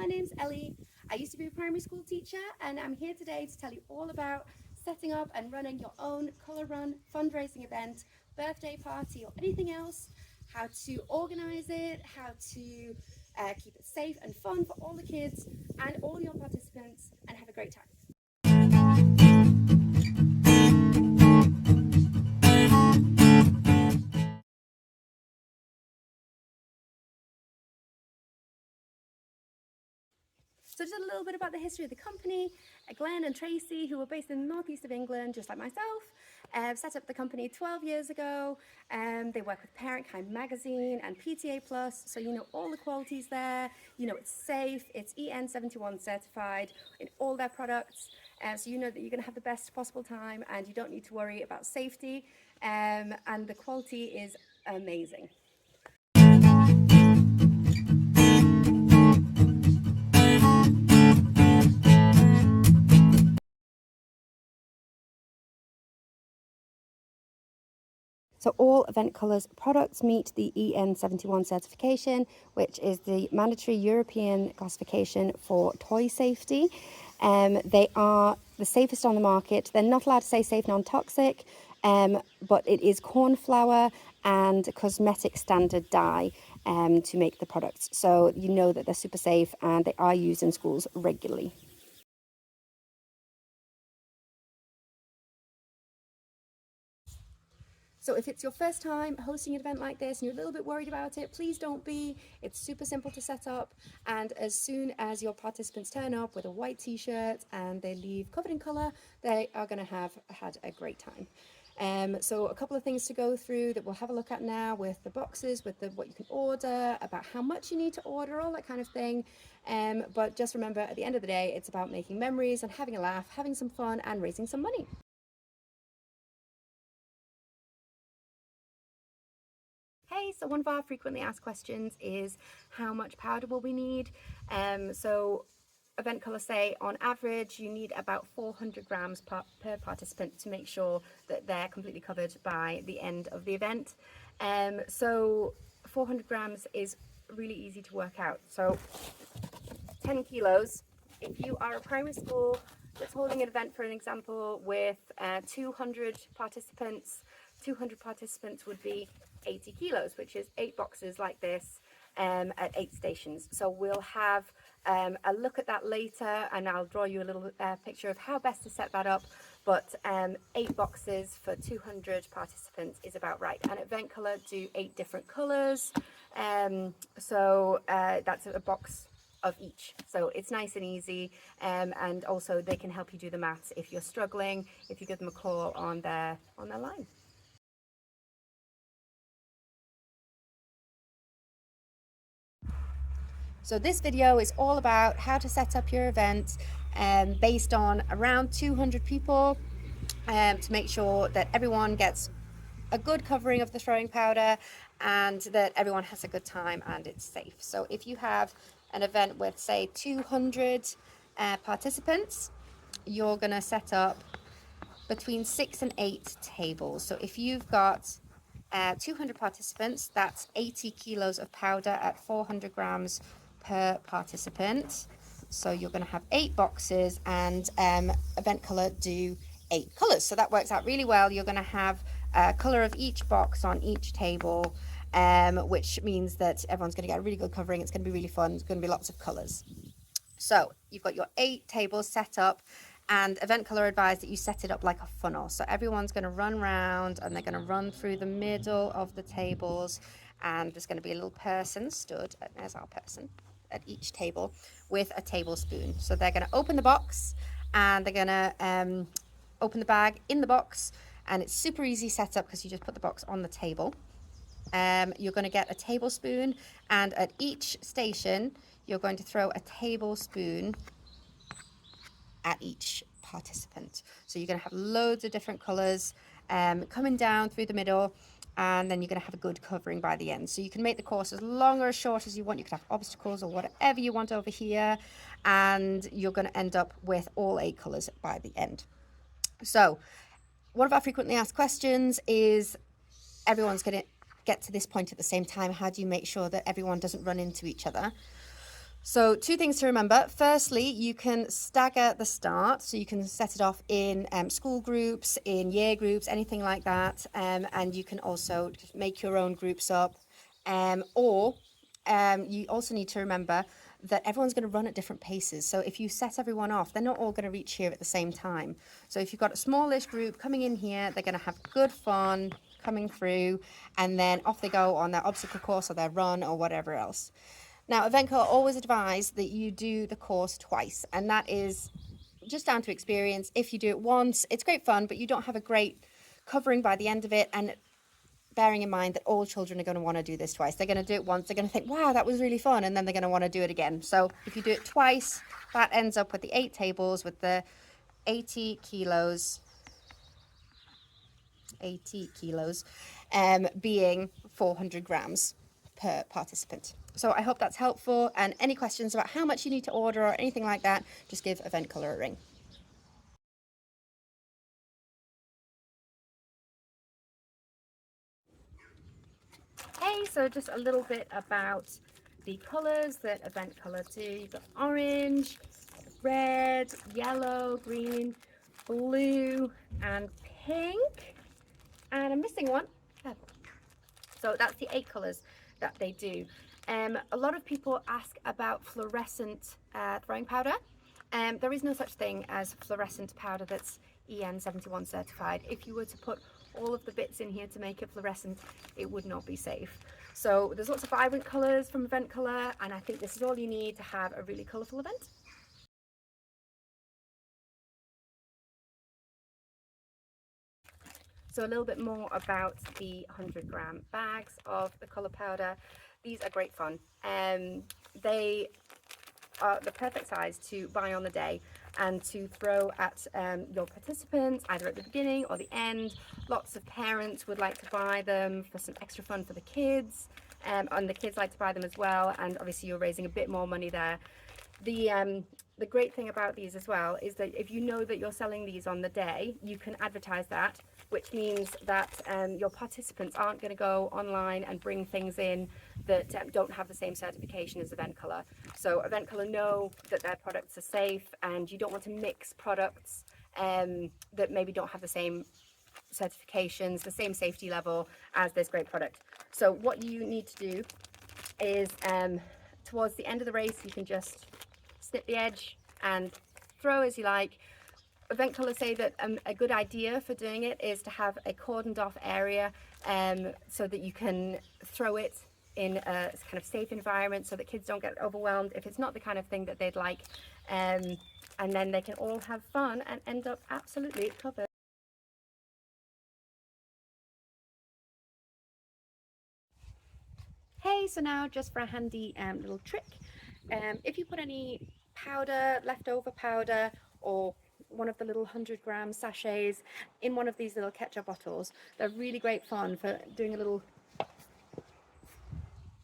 my name's Ellie. I used to be a primary school teacher, and I'm here today to tell you all about setting up and running your own colour run fundraising event, birthday party, or anything else, how to organise it, how to keep it safe and fun for all the kids and all your participants, and have a great time. So just a little bit about the history of the company. Glenn and Tracy, who were based in the northeast of England, just like myself, set up the company 12 years ago. They work with Parent Kind magazine and PTA Plus, so you know all the qualities there. You know it's safe, it's EN71 certified in all their products, so you know that you're going to have the best possible time and you don't need to worry about safety, and the quality is amazing. So all Event Colours products meet the EN71 certification, which is the mandatory European classification for toy safety. They are the safest on the market. They're not allowed to say safe non-toxic, but it is corn flour and cosmetic standard dye to make the products. So you know that they're super safe and they are used in schools regularly. So if it's your first time hosting an event like this and you're a little bit worried about it, please don't be. It's super simple to set up, and as soon as your participants turn up with a white t-shirt and they leave covered in colour, they are going to have had a great time. So a couple of things to go through that we'll have a look at now with the boxes, with what you can order, about how much you need to order, all that kind of thing. But just remember, at the end of the day, it's about making memories and having a laugh, having some fun and raising some money. Hey, so one of our frequently asked questions is how much powder will we need? So Event Colour say on average you need about 400 grams per participant to make sure that they're completely covered by the end of the event. So 400 grams is really easy to work out. So 10 kilos, if you are a primary school that's holding an event, for an example, with 200 participants, 200 participants would be 80 kilos, which is 8 boxes like this at 8 stations. So we'll have a look at that later, and I'll draw you a little picture of how best to set that up. But 8 boxes for 200 participants is about right. And Event Colour do 8 different colours, so that's a box of each, so it's nice and easy, and also they can help you do the maths if you're struggling, if you give them a call on their line. So this video is all about how to set up your event based on around 200 people, to make sure that everyone gets a good covering of the throwing powder and that everyone has a good time and it's safe. So if you have an event with, say, 200 participants, you're going to set up between 6 and 8 tables. So if you've got 200 participants, that's 80 kilos of powder at 400 grams per participant. So you're going to have 8 boxes, and Event Colour do 8 colours. So that works out really well. You're going to have a colour of each box on each table, which means that everyone's going to get a really good covering. It's going to be really fun. There's going to be lots of colours. So you've got your 8 tables set up, and Event Colour advise that you set it up like a funnel. So everyone's going to run round and they're going to run through the middle of the tables, and there's going to be a little person stood, there's our person, at each table with a tablespoon. So they're going to open the box and they're going to open the bag in the box, and it's super easy setup because you just put the box on the table. You're going to get a tablespoon, and at each station you're going to throw a tablespoon at each participant. So you're going to have loads of different colours coming down through the middle, and then you're going to have a good covering by the end. So you can make the course as long or as short as you want. You can have obstacles or whatever you want over here, and you're going to end up with all 8 colours by the end. So one of our frequently asked questions is, everyone's going to get to this point at the same time. How do you make sure that everyone doesn't run into each other? So 2 things to remember. Firstly, you can stagger the start. So you can set it off in school groups, in year groups, anything like that. And you can also make your own groups up. Or you also need to remember that everyone's going to run at different paces. So if you set everyone off, they're not all going to reach here at the same time. So if you've got a smallish group coming in here, they're going to have good fun coming through, and then off they go on their obstacle course or their run or whatever else. Now, Evenco always advise that you do the course twice, and that is just down to experience. If you do it once, it's great fun, but you don't have a great covering by the end of it. And bearing in mind that all children are going to want to do this twice. They're going to do it once, they're going to think, wow, that was really fun, and then they're going to want to do it again. So if you do it twice, that ends up with the 8 tables with the 80 kilos being 400 grams per participant. So I hope that's helpful, and any questions about how much you need to order or anything like that, just give Event Colour a ring. Okay, so just a little bit about the colours that Event Colour do. You've got orange, red, yellow, green, blue and pink, and I'm missing one, purple. So that's the 8 colours that they do. A lot of people ask about fluorescent throwing powder. There is no such thing as fluorescent powder that's EN 71 certified. If you were to put all of the bits in here to make it fluorescent, it would not be safe. So there's lots of vibrant colours from Event Colour, and I think this is all you need to have a really colourful event. So a little bit more about the 100-gram bags of the colour powder. These are great fun. They are the perfect size to buy on the day and to throw at your participants, either at the beginning or the end. Lots of parents would like to buy them for some extra fun for the kids, and the kids like to buy them as well, and obviously you're raising a bit more money there. The great thing about these as well is that if you know that you're selling these on the day, you can advertise that, which means that your participants aren't going to go online and bring things in that don't have the same certification as Event Colour. So Event Colour know that their products are safe, and you don't want to mix products that maybe don't have the same certifications, the same safety level as this great product. So what you need to do is towards the end of the race, you can just snip the edge and throw as you like. Event Colour say that a good idea for doing it is to have a cordoned off area so that you can throw it in a kind of safe environment so that kids don't get overwhelmed if it's not the kind of thing that they'd like, and then they can all have fun and end up absolutely covered. Hey, so now just for a handy little trick, if you put any powder, leftover powder, or one of the little 100-gram sachets in one of these little ketchup bottles, they're really great fun for doing a little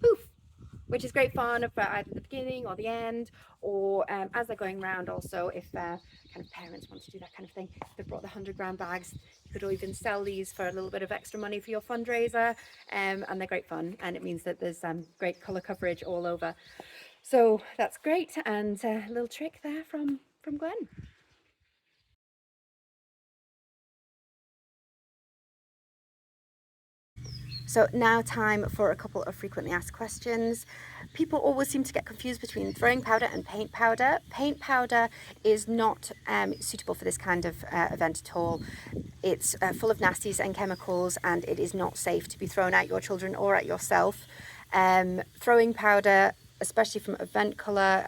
poof, which is great fun for either the beginning or the end, or as they're going around. Also, if kind of parents want to do that kind of thing, if they've brought the 100-gram bags, you could even sell these for a little bit of extra money for your fundraiser, and they're great fun, and it means that there's great colour coverage all over. So that's great, and a little trick there from Gwen. So now time for a couple of frequently asked questions. People always seem to get confused between throwing powder and paint powder. Paint powder is not suitable for this kind of event at all. It's full of nasties and chemicals, and it is not safe to be thrown at your children or at yourself. Throwing powder, especially from Event Colour,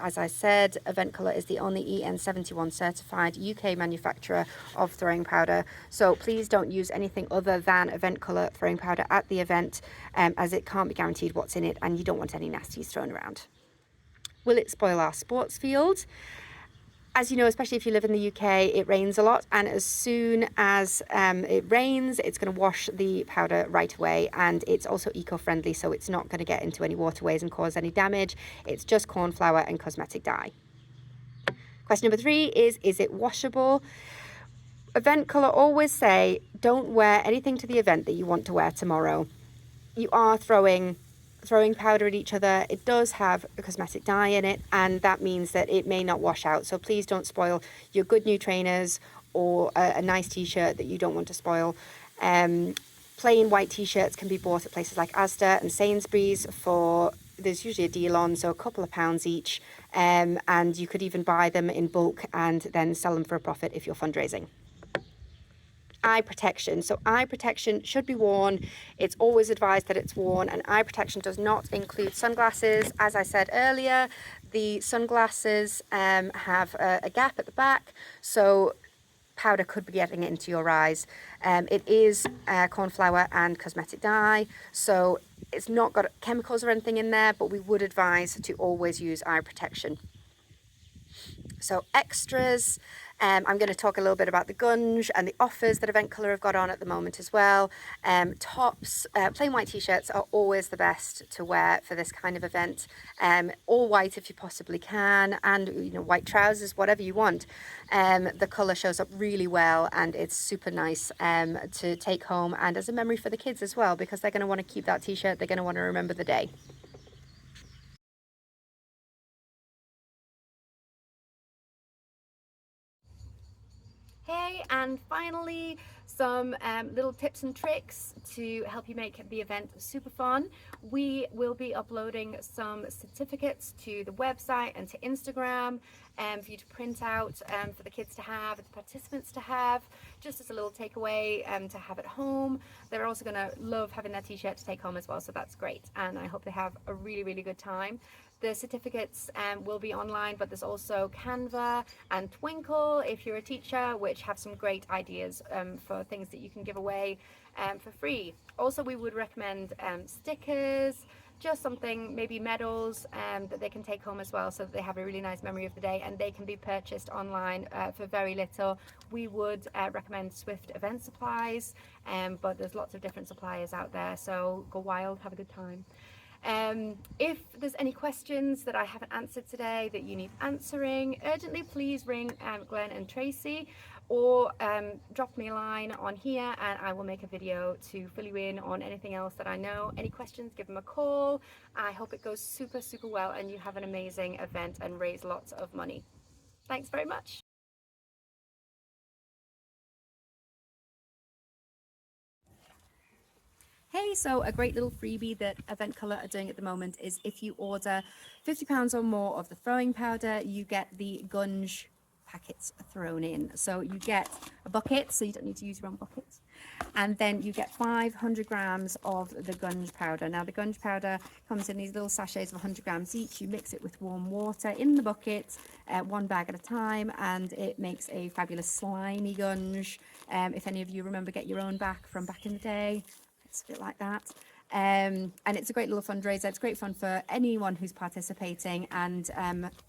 as I said, Event Colour is the only EN 71 certified UK manufacturer of throwing powder. So please don't use anything other than Event Colour throwing powder at the event, as it can't be guaranteed what's in it, and you don't want any nasties thrown around. Will it spoil our sports field? As you know, especially if you live in the UK, it rains a lot, and as soon as it rains, it's going to wash the powder right away, and it's also eco-friendly, so it's not going to get into any waterways and cause any damage. It's just corn flour and cosmetic dye. Question number 3 is it washable? Event Colour always say, don't wear anything to the event that you want to wear tomorrow. You are throwing throwing powder at each other, it does have a cosmetic dye in it, and that means that it may not wash out. So please don't spoil your good new trainers or a nice t-shirt that you don't want to spoil. Plain white t-shirts can be bought at places like Asda and Sainsbury's for, there's usually a deal on, so a couple of pounds each, and you could even buy them in bulk and then sell them for a profit if you're fundraising. Eye protection. So eye protection should be worn. It's always advised that it's worn, and eye protection does not include sunglasses. As I said earlier, the sunglasses have a gap at the back, so powder could be getting into your eyes. It is corn flour and cosmetic dye, so it's not got chemicals or anything in there, but we would advise to always use eye protection. So extras, I'm going to talk a little bit about the gunge and the offers that Event Colour have got on at the moment as well. Tops, plain white t-shirts are always the best to wear for this kind of event. All white if you possibly can, and white trousers, whatever you want. The colour shows up really well, and it's super nice to take home and as a memory for the kids as well, because they're going to want to keep that t-shirt. They're going to want to remember the day. Hey, and finally, some little tips and tricks to help you make the event super fun. We will be uploading some certificates to the website and to Instagram for you to print out for the kids to have, the participants to have, just as a little takeaway to have at home. They're also going to love having their t-shirt to take home as well, so that's great, and I hope they have a really, really good time. The certificates will be online, but there's also Canva and Twinkle if you're a teacher, which have some great ideas for things that you can give away for free. Also, we would recommend stickers, just something, maybe medals that they can take home as well, so that they have a really nice memory of the day, and they can be purchased online for very little. We would recommend Swift Event Supplies, but there's lots of different suppliers out there, so go wild, have a good time. If there's any questions that I haven't answered today that you need answering, urgently please ring Glenn and Tracy, or drop me a line on here and I will make a video to fill you in on anything else that I know. Any questions, give them a call. I hope it goes super, super well and you have an amazing event and raise lots of money. Thanks very much. Hey, so a great little freebie that Event Colour are doing at the moment is if you order £50 or more of the throwing powder, you get the gunge packets thrown in. So you get a bucket, so you don't need to use your own bucket. And then you get 500 grams of the gunge powder. Now the gunge powder comes in these little sachets of 100 grams each. You mix it with warm water in the bucket, one bag at a time, and it makes a fabulous slimy gunge. If any of you remember Get Your Own back from back in the day, it's a bit like that. And it's a great little fundraiser. It's great fun for anyone who's participating, and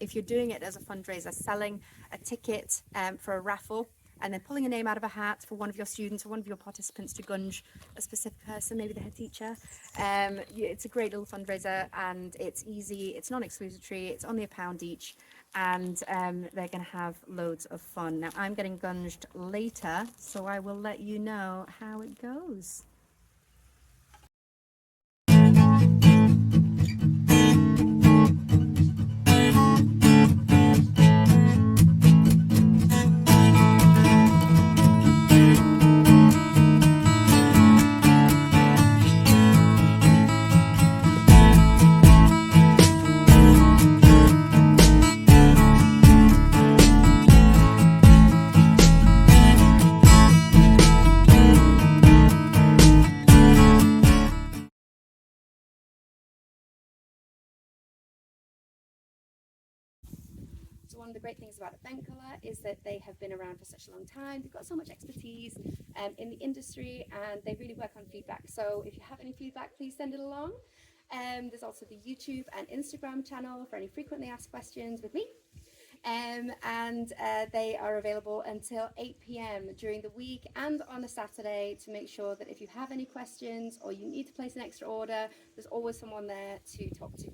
if you're doing it as a fundraiser, selling a ticket for a raffle and then pulling a name out of a hat for one of your students or one of your participants to gunge a specific person, maybe the head teacher. It's a great little fundraiser, and it's easy, it's non-exclusory, it's only £1 each, and they're going to have loads of fun. Now I'm getting gunged later, so I will let you know how it goes. So one of the great things about Event Colour is that they have been around for such a long time. They've got so much expertise in the industry, and they really work on feedback. So if you have any feedback, please send it along. There's also the YouTube and Instagram channel for any frequently asked questions with me. They are available until 8 p.m. during the week and on a Saturday, to make sure that if you have any questions or you need to place an extra order, there's always someone there to talk to.